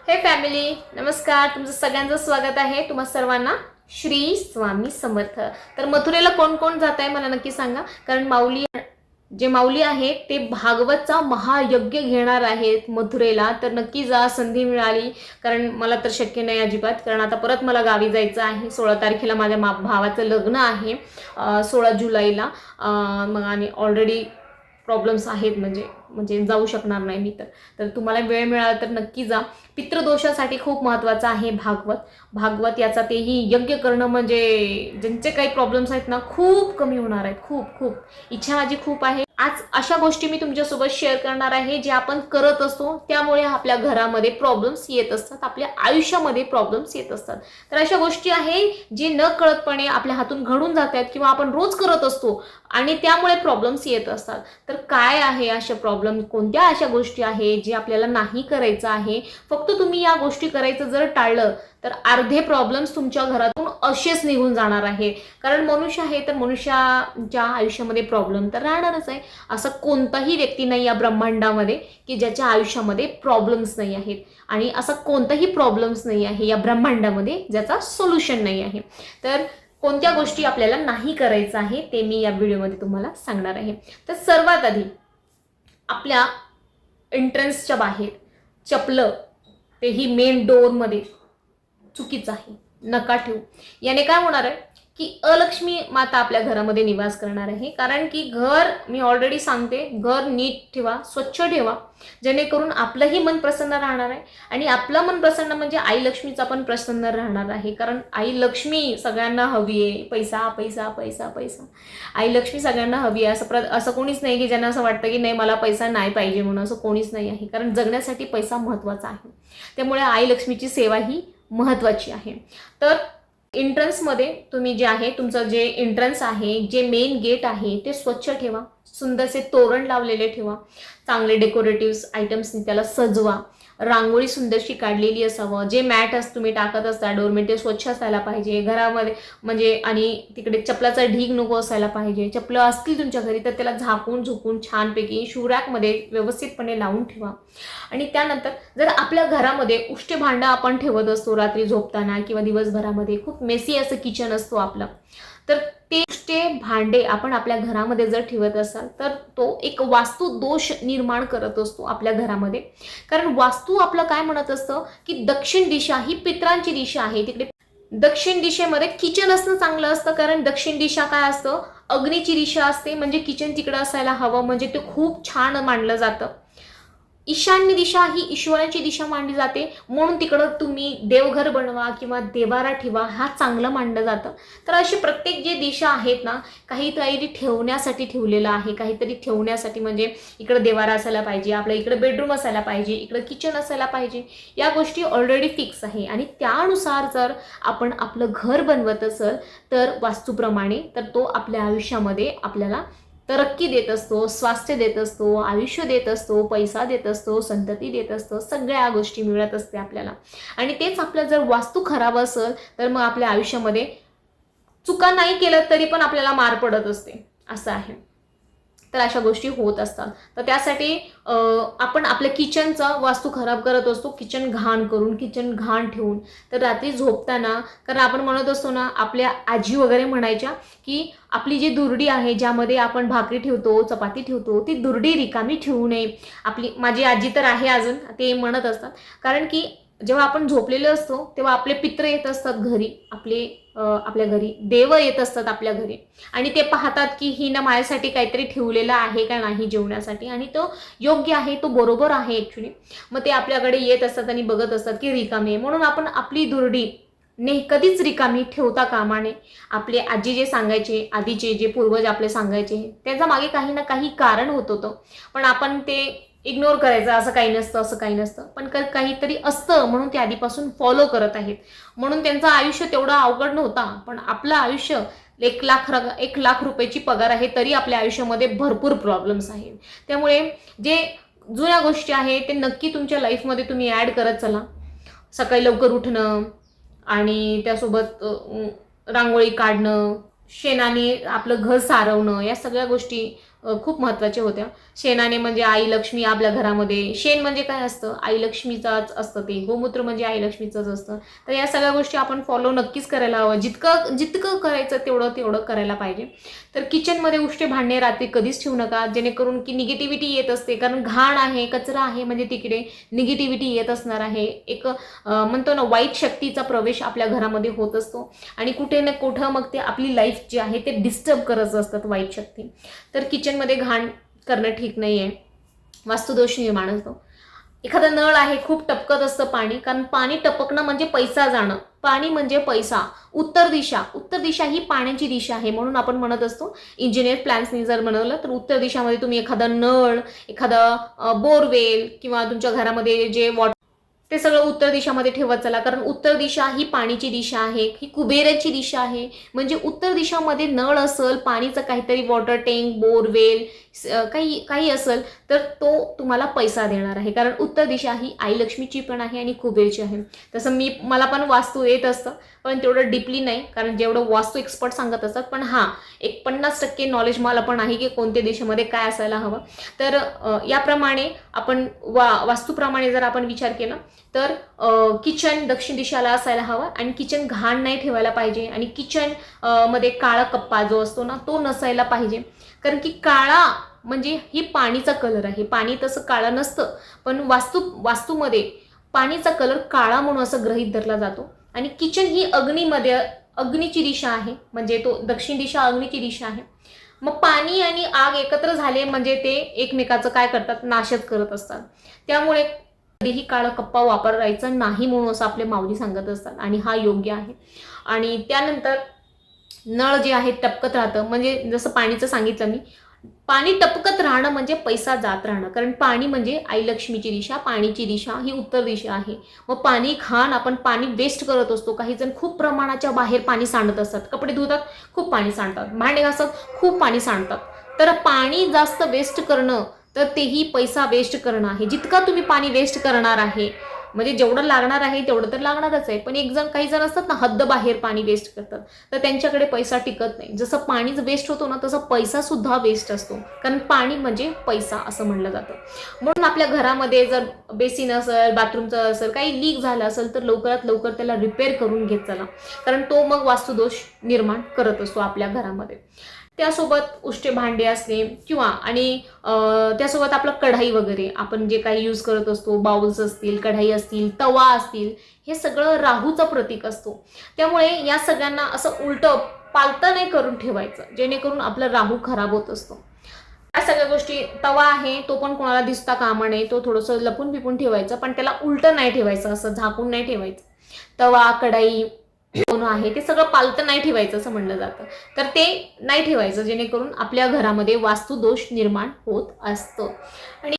हे फॅमिली, नमस्कार. तुमचं सगळ्यांचं स्वागत आहे. तुम्हा सर्वांना श्री स्वामी समर्थ. तर मथुरेला कोण कोण जात आहे मला नक्की सांगा. कारण माऊली आहेत ते भागवतचा महायज्ञ घेणार आहेत मथुरेला. तर नक्की जा, संधी मिळाली. कारण मला तर शक्य नाही अजिबात, कारण आता परत मला गावी जायचं आहे. 16 तारखेला माझ्या भावाचं लग्न आहे, 16 जुलैला. मग आणि ऑलरेडी प्रॉब्लेम्स आहेत, म्हणजे जाऊ शकणार नाही मी. तर तुम्हाला वेळ मिळाला तर नक्की जा. पितृदोषासाठी खूप महत्त्वाचं आहे भागवत याचा तेही यज्ञ करणं, म्हणजे ज्यांचे काही प्रॉब्लेम्स आहेत ना, खूप कमी होणार आहेत. खूप इच्छा माझी खूप आहे. आज अशा गोष्टी मी तुमच्यासोबत शेअर करणार आहे जे आपण करत असतो, त्यामुळे आपल्या घरामध्ये प्रॉब्लेम्स येत असतात, आपल्या आयुष्यामध्ये प्रॉब्लेम्स येत असतात. तर अशा गोष्टी आहे जे न कळतपणे आपल्या हातून घडून जात आहेत किंवा आपण रोज करत असतो आणि त्यामुळे प्रॉब्लेम्स येत असतात. तर काय आहे अशा प्रॉब्लेम, कोणत्या अशा गोष्टी आहे जे आपल्याला नाही करायचं आहे. फक्त तुम्ही या गोष्टी करायचं जर टाळलं तर अर्धे प्रॉब्लेम्स तुमच्या घरातून असेच निघून जाणार आहे. कारण मनुष्य आहे तर मनुष्याच्या आयुष्यामध्ये प्रॉब्लेम तर राहणारच आहे. असं कोणताही व्यक्ती नाही या ब्रह्मांडामध्ये की ज्याच्या आयुष्यामध्ये प्रॉब्लेम्स नाही आहेत, आणि असा कोणताही प्रॉब्लेम्स नाही आहे या ब्रह्मांडामध्ये ज्याचा सोल्युशन नाही आहे. तर कोणत्या गोष्टी आपल्याला नाही करायचं आहे ते मी या व्हिडिओमध्ये तुम्हाला सांगणार आहे. तर सर्वात आधी आपल्या एंट्रन्सच्या बाहेर चपलं, तेही मेन डोअरमध्ये, चुकीचं आहे, नका ठेवू. याने काय होणार आहे की अलक्ष्मी माता आपल्या घरामध्ये निवास करणार आहे. कारण की घर, मी ऑलरेडी सांगते, घर नीट ठेवा, स्वच्छ ठेवा, जेणेकरून आपलंही मन प्रसन्न राहणार आहे. आणि आपलं मन प्रसन्न म्हणजे आई लक्ष्मीचा पण प्रसन्न राहणार आहे. कारण आई लक्ष्मी सगळ्यांना हवी आहे. पैसा पैसा पैसा पैसा, आई लक्ष्मी सगळ्यांना हवी आहे. असं कोणीच नाही की ज्यांना असं वाटतं की नाही मला पैसा नाही पाहिजे म्हणून. असं कोणीच नाही आहे. कारण जगण्यासाठी पैसा महत्त्वाचा आहे. त्यामुळे आई लक्ष्मीची सेवा ही महत्त्वाची आहे. तर एंट्रन्समध्ये तुम्ही जे आहे, तुमचं जे एंट्रन्स आहे, जे मेन गेट आहे ते स्वच्छ ठेवा. सुंदरसे तोरण लावलेले ठेवा. चांगले डेकोरेटिव्ह आयटम्सनी त्याला सजवा. रांगोळी सुंदरशी काढलेली असावं. जे मॅट तुम्ही टाकत असता डोरमेट, ते स्वच्छ असायला पाहिजे घरामध्ये. म्हणजे आणि तिकडे चपलाचा ढीग नको असायला पाहिजे. चपलं असतील तुमच्या घरी तर त्याला झाकून झुकून छानपैकी शूरॅकमध्ये व्यवस्थितपणे लावून ठेवा. आणि त्यानंतर जर आपल्या घरामध्ये उष्टे भांडं आपण ठेवत असतो रात्री झोपताना किंवा दिवसभरामध्ये, खूप मेसी असं किचन असतो आपलं, तर ते उष्टे भांडे आपण आपल्या घरामध्ये जर ठेवत असाल तर तो एक वास्तू दोष निर्माण करत असतो आपल्या घरामध्ये. कारण वास्तू आपलं काय म्हणत असतं की दक्षिण दिशा ही पितरांची दिशा आहे. तिकडे दक्षिण दिशेमध्ये किचन असणं चांगलं असतं. कारण दक्षिण दिशा काय असतं, अग्नीची दिशा असते. म्हणजे किचन तिकडं असायला हवं, म्हणजे ते खूप छान मानलं जातं. ईशान्य दिशा ही ईश्वराची दिशा मानली जाते, म्हणून तिकडं तुम्ही देवघर बनवा किंवा देवारा ठेवा, हा चांगलं मानलं जातं. तर अशी प्रत्येक जे दिशा आहेत ना, काहीतरी ठेवण्यासाठी ठेवलेलं आहे. काहीतरी ठेवण्यासाठी, म्हणजे इकडं देवारा असायला पाहिजे, आपल्या इकडं बेडरूम असायला पाहिजे, इकडं किचन असायला पाहिजे. या गोष्टी ऑलरेडी फिक्स आहे. आणि त्यानुसार जर आपण आपलं घर बनवत असेल तर वास्तूप्रमाणे, तर तो आपल्या आयुष्यामध्ये आपल्याला तरक्की देत असतो, स्वास्थ्य देत असतो, आयुष्य देत असतो, पैसा देत असतो, संतती देत असतो, सगळ्या गोष्टी मिळत असते आपल्याला. आणि तेच आपलं जर वास्तू खराब असेल तर मग आपल्या आयुष्यामध्ये चुका नाही केलं तरी पण आपल्याला मार पडत असते, असं आहे. तर अशा गोष्टी होत असतात. तर त्यासाठी आपण आपल्या किचनचा वास्तू खराब करत असतो, किचन घाण करून, किचन घाण ठेवून. तर रात्री झोपताना, कारण आपण म्हणत असतो ना, आपल्या आजी वगैरे म्हणायच्या की आपली जी दुर्डी आहे, ज्यामध्ये आपण भाकरी ठेवतो, चपाती ठेवतो, ती दुर्डी रिकामी ठेवू नये. माझी आजी तर आहे अजून, ते म्हणत असतात. कारण की जेव्हा आपण झोपलेलो असतो तेव्हा आपले पित्र येत असतात घरी, आपल्या घरी देव येत असतात आपल्या घरी, आणि ते पाहतात की हिनं माझ्यासाठी काहीतरी ठेवलेलं आहे का नाही जेवण्यासाठी, आणि तो योग्य आहे, तो बरोबर आहे ॲक्च्युली. मग ते आपल्याकडे येत असतात आणि बघत असतात की रिकामी आहे. म्हणून आपण आपली दुर्डी कधीच रिकामी ठेवता कामा नये. आपले आजी जे सांगायचे, आधीचे जे पूर्वज आपले सांगायचे, त्याच्या मागे काही ना काही कारण होत होतं. पण आपण ते इग्नोर करायचं, असं काही नसतं, असं काही नसतं. पण काहीतरी असतं म्हणून ते आधीपासून फॉलो करत आहेत. म्हणून त्यांचं आयुष्य तेवढं अवघड नव्हता. पण आपलं आयुष्य 1 लाख रुपयाची पगार आहे तरी आपल्या आयुष्यामध्ये भरपूर प्रॉब्लेम्स आहेत. त्यामुळे जे जुन्या गोष्टी आहेत ते नक्की तुमच्या लाईफमध्ये तुम्ही ॲड करत चला. सकाळी लवकर उठणं, आणि त्यासोबत रांगोळी काढणं, शेणाने आपलं घर सारवणं, या सगळ्या गोष्टी खूप महत्त्वाच्या होत्या. शेणाने म्हणजे आई लक्ष्मी आपल्या घरामध्ये. शेण म्हणजे काय असतं, आई लक्ष्मीचाच असतं ते. गोमूत्र म्हणजे आई लक्ष्मीचंच असतं. तर या सगळ्या गोष्टी आपण फॉलो नक्कीच करायला हवं. जितकं जितकं करायचं तेवढं करायला पाहिजे. तर किचनमध्ये उष्टे भांडे रात्री कधीच ठेवू नका, जेणेकरून की निगेटिव्हिटी येत असते. कारण घाण आहे, कचरा आहे, म्हणजे तिकडे निगेटिव्हिटी येत असणार आहे. एक म्हणतो ना, वाईट शक्तीचा प्रवेश आपल्या घरामध्ये होत असतो आणि कुठे ना कुठं मग ते आपली लाईफ जी आहे ते डिस्टर्ब करत असतात वाईट शक्ती. तर किचनमध्ये घाण करणं ठीक नाही आहे, वास्तुदोष निर्माण होतो. एखादा नळ आहे, खूप टपकत असतं पाणी, कारण पाणी टपकणं म्हणजे पैसा जाणं. पाणी म्हणजे पैसा. उत्तर दिशा ही पाण्याची दिशा आहे, म्हणून आपण म्हणत असतो इंजिनियर प्लॅन्सनी जर बनवलं तर उत्तर दिशामध्ये तुम्ही एखादा नळ, एखादा बोरवेल किंवा तुमच्या घरामध्ये जे वॉटर ते सगळं उत्तर दिशामध्ये ठेवत चला. कारण उत्तर दिशा ही पाणीची दिशा आहे, ही कुबेराची दिशा आहे. म्हणजे उत्तर दिशामध्ये नळ असेल, पाणीचं काहीतरी वॉटर टँक, बोरवेल काही काही असेल तर तो तुम्हाला पैसा देणार आहे. कारण उत्तर दिशा ही आई लक्ष्मीची पण आहे आणि कुबेरची आहे. तसं मला पण वास्तू येत असतं, पण तेवढं डीपली नाही, कारण जेवढं वास्तू एक्सपर्ट सांगत असतात. पण हां, एक 50% नॉलेज मला पण आहे की कोणत्या दिशेमध्ये काय असायला हवं. तर याप्रमाणे आपण वास्तूप्रमाणे जर आपण विचार केला तर किचन दक्षिण दिशेला असायला हवं आणि किचन घाण नाही ठेवायला पाहिजे. आणि किचन मध्ये काळा कप्पा जो असतो ना तो नसायला पाहिजे. कारण की काळा म्हणजे ही पाणीचा कलर आहे. पाणी तसं काळं नसतं, पण वास्तूमध्ये पाणीचा कलर काळा म्हणून असं गृहीत धरला जातो. आणि किचन ही अग्नीची दिशा आहे, म्हणजे तो दक्षिण दिशा अग्नीची दिशा आहे. मग पाणी आणि आग एकत्र झाले म्हणजे ते एकमेकाचं काय करतात, नाशच करत असतात. त्यामुळे कधीही काळा कप्पा वापरायचा नाही म्हणून असं आपले माऊली सांगत असतात आणि हा योग्य आहे. आणि त्यानंतर नळ जे आहे टपकत राहतं, म्हणजे जसं पाणीचं सांगितलं मी, पाणी टपकत राहणं म्हणजे पैसा जात राहणं. कारण पाणी म्हणजे आई लक्ष्मीची दिशा, पाणीची दिशा ही उत्तर दिशा आहे. मग पाणी घाण, आपण पाणी वेस्ट करत असतो. काही जण खूप प्रमाणाच्या बाहेर पाणी सांडत असतात, कपडे धुतात खूप पाणी सांडतात, भांडे घासतात खूप पाणी सांडतात. तर पाणी जास्त वेस्ट करणं तर तेही पैसा वेस्ट करणं आहे. जितका तुम्ही पाणी वेस्ट करणार आहे, म्हणजे जेवढं लागणार आहे तेवढं तर लागणारच आहे. पण काही जण असतात ना, हद्द बाहेर पाणी वेस्ट करतात, तर त्यांच्याकडे पैसा टिकत नाही. जसं पाणीच वेस्ट होतो ना, तसं पैसा सुद्धा वेस्ट असतो. कारण पाणी म्हणजे पैसा असं म्हणलं जातं. म्हणून आपल्या घरामध्ये जर बेसिन असेल, बाथरूमचं असेल, काही लीक झालं असेल तर लवकरात लवकर त्याला रिपेअर करून घेत चला. कारण तो मग वास्तुदोष निर्माण करत असतो आपल्या घरामध्ये. त्यासोबत उष्टे भांडे असणे किंवा आणि त्यासोबत आपलं कढाई वगैरे आपण जे काही यूज करत असतो, बाउल्स असतील, कढाई असतील, तवा असतील, हे सगळं राहूचं प्रतीक असतो. त्यामुळे या सगळ्यांना असं उलटं पालतं नाही करून ठेवायचं, जेणेकरून आपलं राहू खराब होत असतो. या सगळ्या गोष्टी, तवा आहे तो पण कोणाला दिसता कामा नये, तो थोडंसं लपून पिपून ठेवायचं, पण त्याला उलटं नाही ठेवायचं, असं झाकून नाही ठेवायचं. तवा, कढाई आहे ते सगळं पालतं नाही ठेवायचं असं म्हणलं जातं. तर ते नाही ठेवायचं, जेणेकरून आपल्या घरामध्ये वास्तुदोष निर्माण होत असतं. आणि